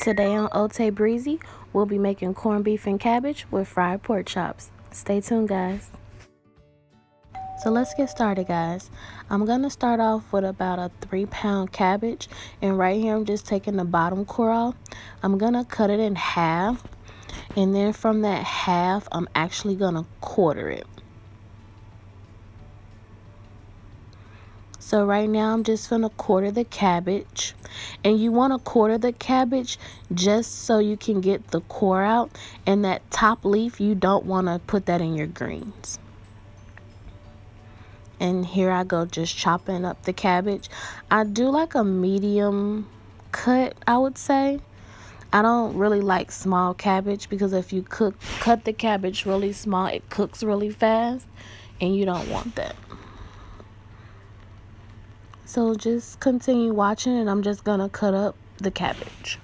Today on Ote Breezy, we'll be making corned beef and cabbage with fried pork chops. Stay tuned, guys. So let's get started, guys. I'm going to start off with about a 3-pound cabbage. And right here, I'm just taking the bottom core off. I'm going to cut it in half. And then from that half, I'm actually going to quarter it. So right now I'm just gonna quarter the cabbage, and you want to quarter the cabbage just so you can get the core out, and that top leaf you don't want to put that in your greens. And here I go, just chopping up the cabbage. I do like a medium cut, I would say. I don't really like small cabbage because if you cut the cabbage really small, it cooks really fast, and you don't want that. So just continue watching, and I'm just gonna cut up the cabbage.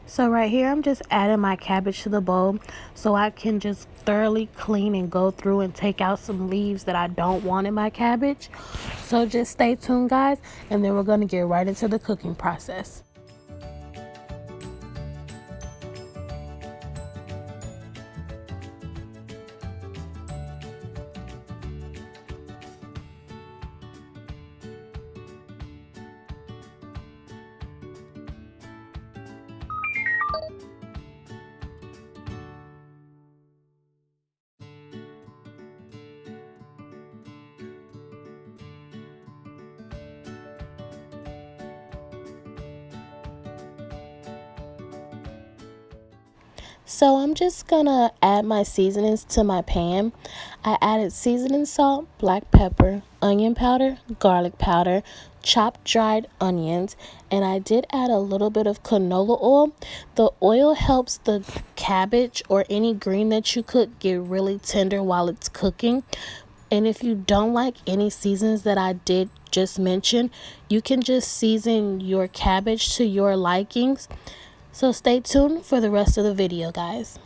So right here, I'm just adding my cabbage to the bowl so I can just thoroughly clean and go through and take out some leaves that I don't want in my cabbage. So just stay tuned, guys, and then we're going to get right into the cooking process. So I'm just gonna add my seasonings to my pan. I added seasoning salt, black pepper, onion powder, garlic powder, chopped dried onions, and I did add a little bit of canola oil. The oil helps the cabbage or any green that you cook get really tender while it's cooking. And if you don't like any seasons that I did just mention, you can just season your cabbage to your likings. So stay tuned for the rest of the video, guys.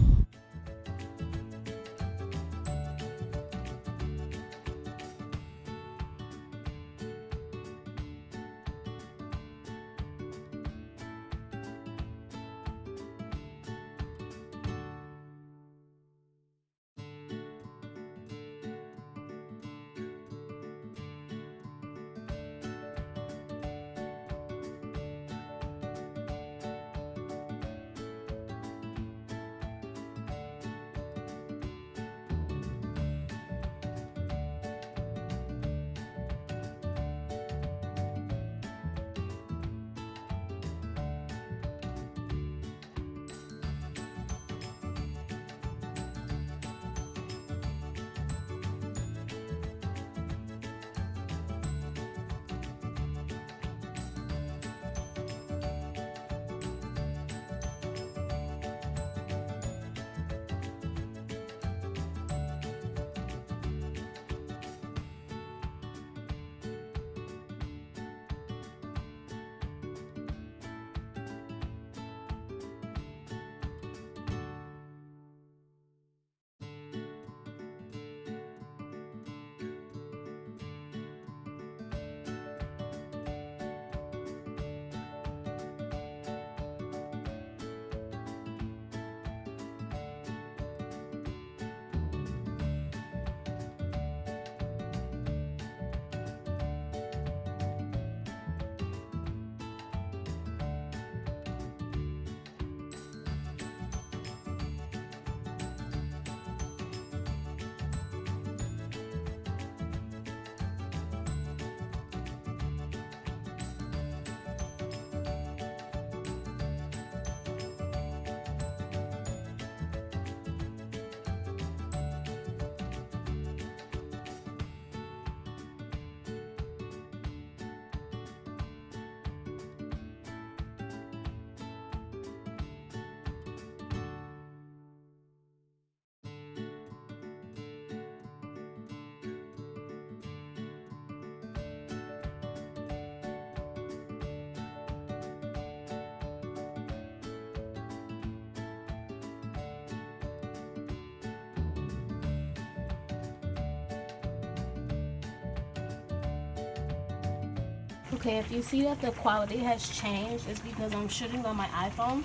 Okay, if you see that the quality has changed, it's because I'm shooting on my iPhone,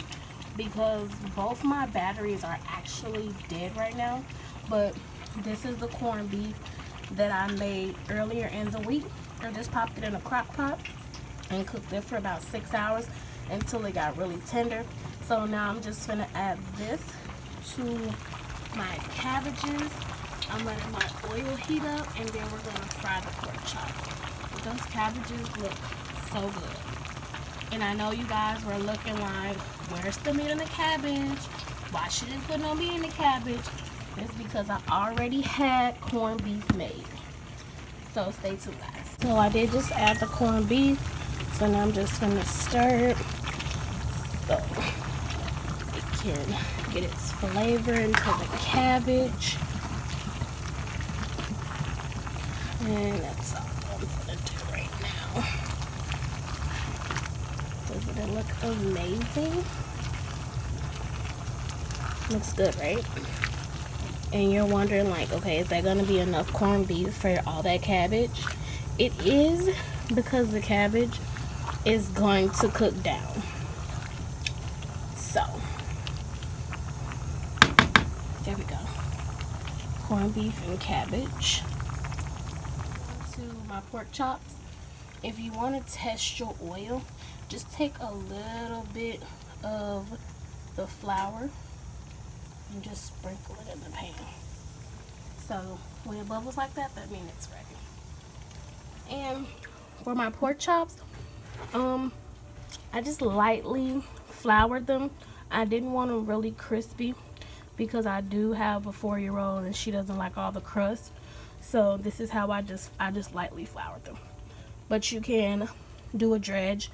because both my batteries are actually dead right now. But this is the corned beef that I made earlier in the week. I just popped it in a crock pot and cooked it for about 6 hours until it got really tender. So now I'm just gonna add this to my cabbages. I'm letting my oil heat up, and then we're gonna fry the pork chop. Those cabbages look so good. And I know you guys were looking like, where's the meat in the cabbage? Why she didn't put no meat in the cabbage? It's because I already had corned beef made. So stay tuned, guys. So I did just add the corned beef. So now I'm just gonna stir it so it can get its flavor into the cabbage. And that's all I'm gonna do right now. Doesn't it look amazing? Looks good, right? And you're wondering like, okay, is that gonna be enough corned beef for all that cabbage? It is, because the cabbage is going to cook down. So there we go. Corned beef and cabbage. To my pork chops. If you want to test your oil, just take a little bit of the flour and just sprinkle it in the pan. So when it bubbles like that, that means it's ready. And for my pork chops, I just lightly floured them. I didn't want them really crispy because I do have a 4-year-old and she doesn't like all the crust. So this is how I just lightly floured them. But you can do a dredge.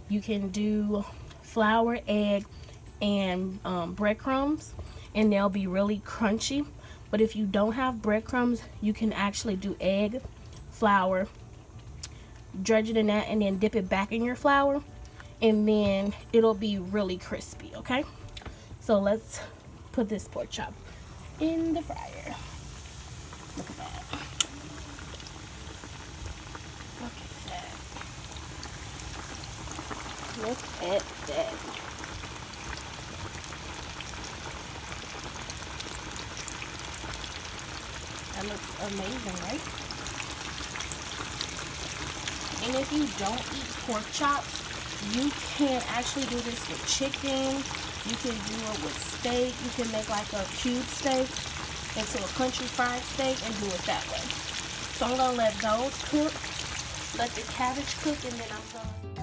You can do flour, egg, and breadcrumbs, and they'll be really crunchy. But if you don't have breadcrumbs, you can actually do egg, flour, dredge it in that, and then dip it back in your flour, and then it'll be really crispy. Okay, so let's put this pork chop in the fryer. Look at that. Look at that. Look at that. That looks amazing, right? And if you don't eat pork chops, you can actually do this with chicken. You can do it with steak. You can make like a cube steak into a country fried steak and do it that way. So I'm gonna let those cook, let the cabbage cook, and then I'm gonna